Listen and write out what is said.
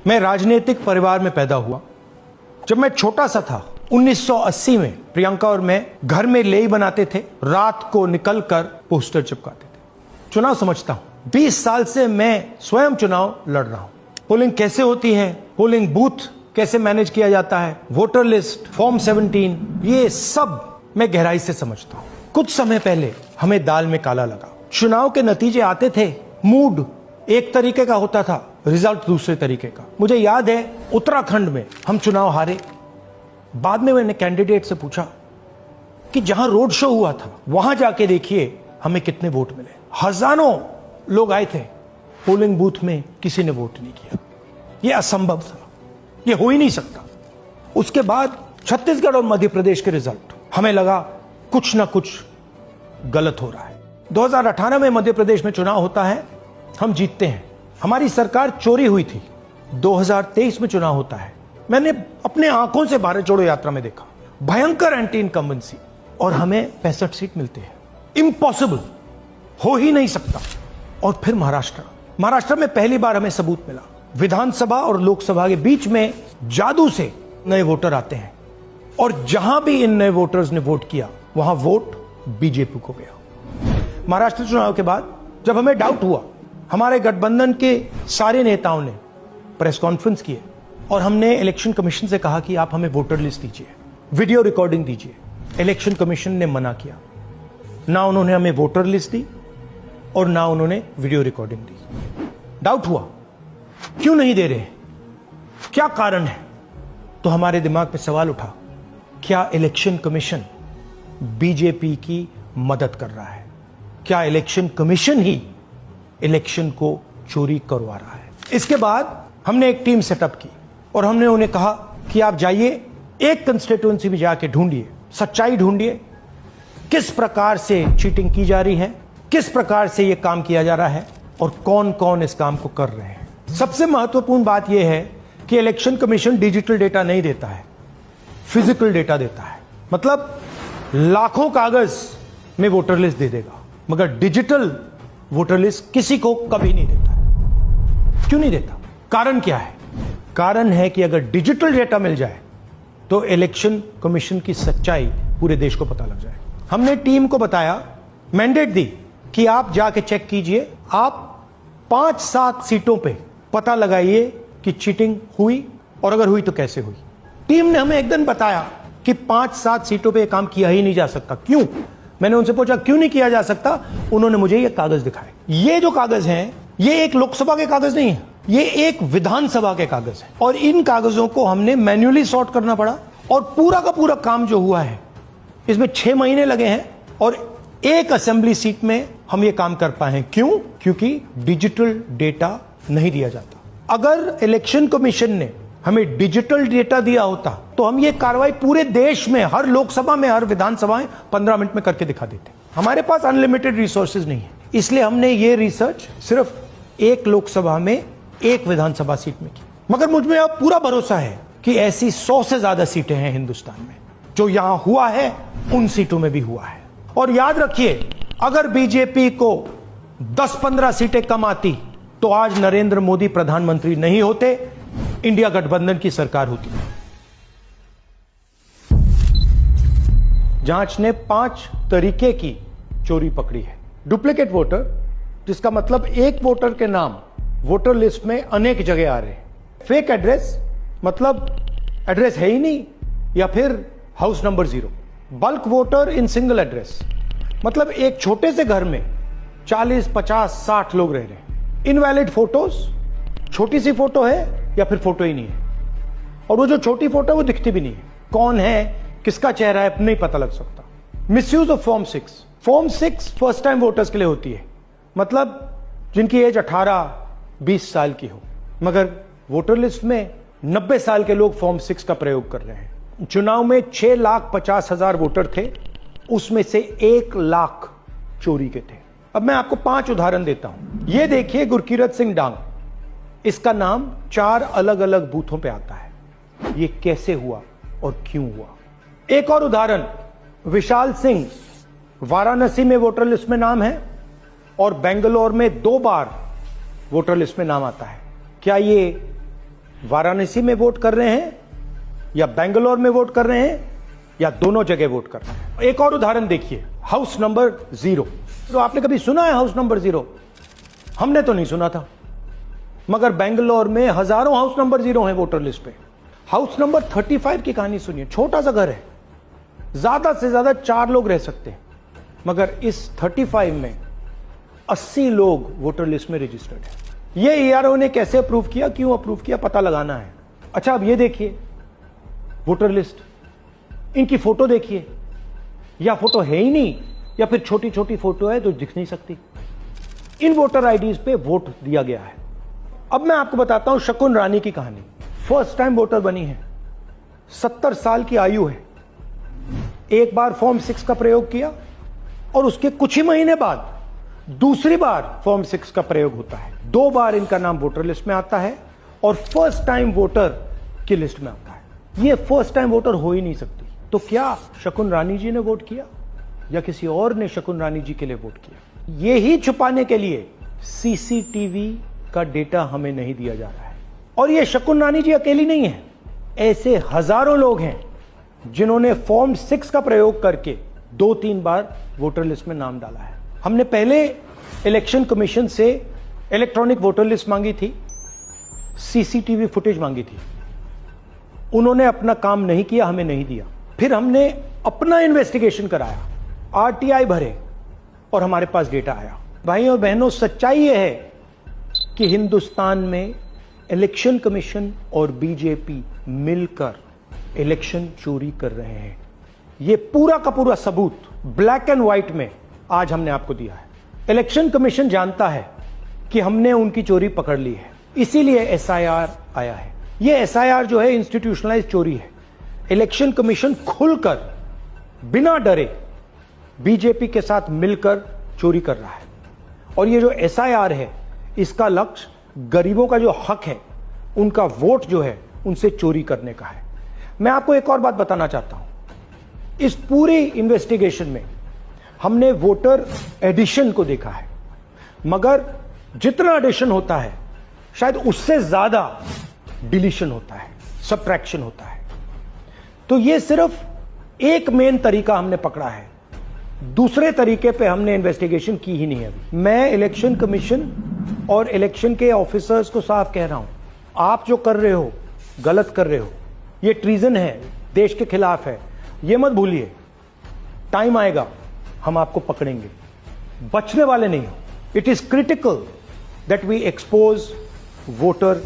मैं राजनीतिक परिवार में पैदा हुआ। जब मैं छोटा सा था 1980 में प्रियंका और मैं घर में लेई बनाते थे, रात को निकलकर पोस्टर चिपकाते थे। चुनाव समझता हूं, 20 साल से मैं स्वयं चुनाव लड़ रहा हूं। पोलिंग कैसे होती है, पोलिंग बूथ कैसे मैनेज किया जाता है, वोटर लिस्ट, फॉर्म 17, ये सब मैं गहराई से समझता हूं। कुछ समय पहले हमें दाल में काला लगा। चुनाव के नतीजे आते थे, मूड एक तरीके का होता था, रिजल्ट दूसरे तरीके का। मुझे याद है उत्तराखंड में हम चुनाव हारे। बाद में मैंने कैंडिडेट से पूछा कि जहां रोड शो हुआ था वहां जाके देखिए हमें कितने वोट मिले। हजारों लोग आए थे, पोलिंग बूथ में किसी ने वोट नहीं किया। यह असंभव था, यह हो ही नहीं सकता। उसके बाद छत्तीसगढ़ और मध्य प्रदेश के रिजल्ट, हमें लगा कुछ ना कुछ गलत हो रहा है। 2018 में मध्य प्रदेश में चुनाव होता है, हम जीतते हैं। हमारी सरकार चोरी हुई थी। 2023 में चुनाव होता है, मैंने अपने आंखों से भारत जोड़ो यात्रा में देखा, भयंकर एंटी इनकम्बेंसी, और हमें 65 सीट मिलते हैं। इम्पॉसिबल, हो ही नहीं सकता। और फिर महाराष्ट्र में पहली बार हमें सबूत मिला। विधानसभा और लोकसभा के बीच में जादू से नए वोटर आते हैं, और जहां भी इन नए वोटर्स ने वोट किया वहां वोट बीजेपी को गया। महाराष्ट्र चुनाव के बाद जब हमें डाउट हुआ, हमारे गठबंधन के सारे नेताओं ने प्रेस कॉन्फ्रेंस किए और हमने इलेक्शन कमीशन से कहा कि आप हमें वोटर लिस्ट दीजिए, वीडियो रिकॉर्डिंग दीजिए। इलेक्शन कमीशन ने मना किया। ना उन्होंने हमें वोटर लिस्ट दी और ना उन्होंने वीडियो रिकॉर्डिंग दी। डाउट हुआ, क्यों नहीं दे रहे, क्या कारण है? तो हमारे दिमाग में सवाल उठा, क्या इलेक्शन कमीशन बीजेपी की मदद कर रहा है? क्या इलेक्शन कमीशन ही इलेक्शन को चोरी करवा रहा है? इसके बाद हमने एक टीम सेटअप की और हमने उन्हें कहा कि आप जाइए, एक कंस्टिट्यूएंसी में जाके ढूंढिए, सच्चाई ढूंढिए, किस प्रकार से चीटिंग की जा रही है, किस प्रकार से यह काम किया जा रहा है और कौन कौन इस काम को कर रहे हैं। सबसे महत्वपूर्ण बात यह है कि इलेक्शन कमीशन डिजिटल डेटा नहीं देता है, फिजिकल डेटा देता है। मतलब लाखों कागज में वोटर लिस्ट दे देगा, मगर डिजिटल वोटर लिस्ट किसी को कभी नहीं देता है। क्यों नहीं देता? कारण क्या है? कारण है कि अगर डिजिटल डेटा मिल जाए तो इलेक्शन कमीशन की सच्चाई पूरे देश को पता लग जाए। हमने टीम को बताया, मैंडेट दी कि आप जाके चेक कीजिए, आप 5-7 सीटों पे पता लगाइए कि चीटिंग हुई, और अगर हुई तो कैसे हुई। टीम ने हमें एक दिन बताया कि 5-7 सीटों पे काम किया ही नहीं जा सकता। क्यों? मैंने उनसे पूछा क्यों नहीं किया जा सकता। उन्होंने मुझे ये कागज दिखाए। ये जो कागज हैं, ये एक लोकसभा के कागज नहीं है, ये एक विधानसभा के कागज है, और इन कागजों को हमने मैन्युअली सॉर्ट करना पड़ा। और पूरा का पूरा काम जो हुआ है, इसमें 6 महीने लगे हैं, और एक असेंबली सीट में हम ये काम कर पाए हैं। क्यों? क्योंकि डिजिटल डेटा नहीं दिया जाता। अगर इलेक्शन कमीशन ने हमें डिजिटल डेटा दिया होता तो हम ये कार्रवाई पूरे देश में, हर लोकसभा में, हर विधानसभा में 15 मिनट में करके दिखा देते। हमारे पास अनलिमिटेड रिसोर्सेज नहीं है, इसलिए हमने ये रिसर्च सिर्फ एक लोकसभा में, एक विधानसभा सीट में की। मगर मुझ में अब पूरा भरोसा है कि ऐसी 100 से ज्यादा सीटें हैं हिंदुस्तान में। जो यहां हुआ है उन सीटों में भी हुआ है। और याद रखिए, अगर बीजेपी को 10-15 सीटें कम आती तो आज नरेंद्र मोदी प्रधानमंत्री नहीं होते, इंडिया गठबंधन की सरकार होती। जांच ने 5 तरीके की चोरी पकड़ी है। डुप्लीकेट वोटर, जिसका मतलब एक वोटर के नाम वोटर लिस्ट में अनेक जगह आ रहे हैं। फेक एड्रेस, मतलब एड्रेस है ही नहीं या फिर house number 0। Bulk voter in single address, मतलब एक छोटे से घर में 40, 50, 60 लोग रह रहे हैं। इनवैलिड फोटोज, छोटी सी फोटो है या फिर फोटो ही नहीं है, और वो जो छोटी फोटो है वो दिखती भी नहीं है। कौन है, किसका चेहरा है, नहीं पता लग सकता। Misuse of form 6। Form 6 first time voters के लिए होती है, मतलब जिनकी एज 18-20 साल की हो, मगर वोटर लिस्ट में 90 साल के लोग फॉर्म 6 का प्रयोग कर रहे हैं। चुनाव में 6,50,000 वोटर थे, उसमें से 1 लाख चोरी के थे। अब मैं आपको 5 उदाहरण देता हूं। यह देखिए, गुरकीरत सिंह डांग, इसका नाम 4 अलग अलग बूथों पे आता है। ये कैसे हुआ और क्यों हुआ? एक और उदाहरण, विशाल सिंह, वाराणसी में वोटर लिस्ट में नाम है और बेंगलोर में 2 बार वोटर लिस्ट में नाम आता है। क्या ये वाराणसी में वोट कर रहे हैं या बेंगलोर में वोट कर रहे हैं या दोनों जगह वोट कर रहे हैं। एक और उदाहरण देखिए, हाउस नंबर 0। तो आपने कभी सुना है हाउस नंबर 0? हमने तो नहीं सुना था, मगर बेंगलोर में हजारों हाउस नंबर 0 हैं वोटर लिस्ट पे। हाउस नंबर 35 की कहानी सुनिए। छोटा सा घर है, ज्यादा से ज्यादा 4 लोग रह सकते हैं, मगर इस 35 में 80 लोग वोटर लिस्ट में रजिस्टर्ड है। ये ईआरओ ने कैसे अप्रूव किया, क्यों अप्रूव किया, पता लगाना है। अच्छा, अब ये देखिए वोटर लिस्ट, इनकी फोटो देखिए, या फोटो है ही नहीं या फिर छोटी छोटी फोटो है तो दिख नहीं सकती। इन वोटर आईडीज पे वोट दिया गया है। अब मैं आपको बताता हूं शकुन रानी की कहानी। फर्स्ट टाइम वोटर बनी है, 70 साल की आयु है। एक बार फॉर्म 6 का प्रयोग किया और उसके कुछ ही महीने बाद दूसरी बार फॉर्म 6 का प्रयोग होता है। 2 बार इनका नाम वोटर लिस्ट में आता है और फर्स्ट टाइम वोटर की लिस्ट में आता है। ये फर्स्ट टाइम वोटर हो ही नहीं सकती। तो क्या शकुन रानी जी ने वोट किया या किसी और ने शकुन रानी जी के लिए वोट किया? ये ही छुपाने के लिए सीसीटीवी का डेटा हमें नहीं दिया जा रहा है। और ये शकुन रानी जी अकेली नहीं है, ऐसे हजारों लोग हैं जिन्होंने फॉर्म 6 का प्रयोग करके 2-3 बार वोटर लिस्ट में नाम डाला है। हमने पहले इलेक्शन कमीशन से इलेक्ट्रॉनिक वोटर लिस्ट मांगी थी, सीसीटीवी फुटेज मांगी थी। उन्होंने अपना काम नहीं किया, हमें नहीं दिया। फिर हमने अपना इन्वेस्टिगेशन कराया, आरटीआई भरे और हमारे पास डेटा आया। भाइयों और बहनों, सच्चाई यह है कि हिंदुस्तान में इलेक्शन कमीशन और बीजेपी मिलकर इलेक्शन चोरी कर रहे हैं। यह पूरा का पूरा सबूत ब्लैक एंड व्हाइट में आज हमने आपको दिया है। इलेक्शन कमीशन जानता है कि हमने उनकी चोरी पकड़ ली है, इसीलिए एसआईआर आया है। यह एसआईआर जो है इंस्टीट्यूशनलाइज चोरी है। इलेक्शन कमीशन खुलकर बिना डरे बीजेपी के साथ मिलकर चोरी कर रहा है। और ये जो एसआईआर है, इसका लक्ष्य गरीबों का जो हक है, उनका वोट जो है, उनसे चोरी करने का है। मैं आपको एक और बात बताना चाहता हूं। इस पूरी इन्वेस्टिगेशन में हमने वोटर एडिशन को देखा है, मगर जितना एडिशन होता है शायद उससे ज्यादा डिलीशन होता है, सब्ट्रैक्शन होता है। तो ये सिर्फ एक मेन तरीका हमने पकड़ा है, दूसरे तरीके पे हमने इन्वेस्टिगेशन की ही नहीं अभी। मैं इलेक्शन कमीशन और इलेक्शन के ऑफिसर्स को साफ कह रहा हूं, आप जो कर रहे हो गलत कर रहे हो, ये ट्रीजन है, देश के खिलाफ है। ये मत भूलिए, टाइम आएगा हम आपको पकड़ेंगे, बचने वाले नहीं हो। It is critical that we expose voter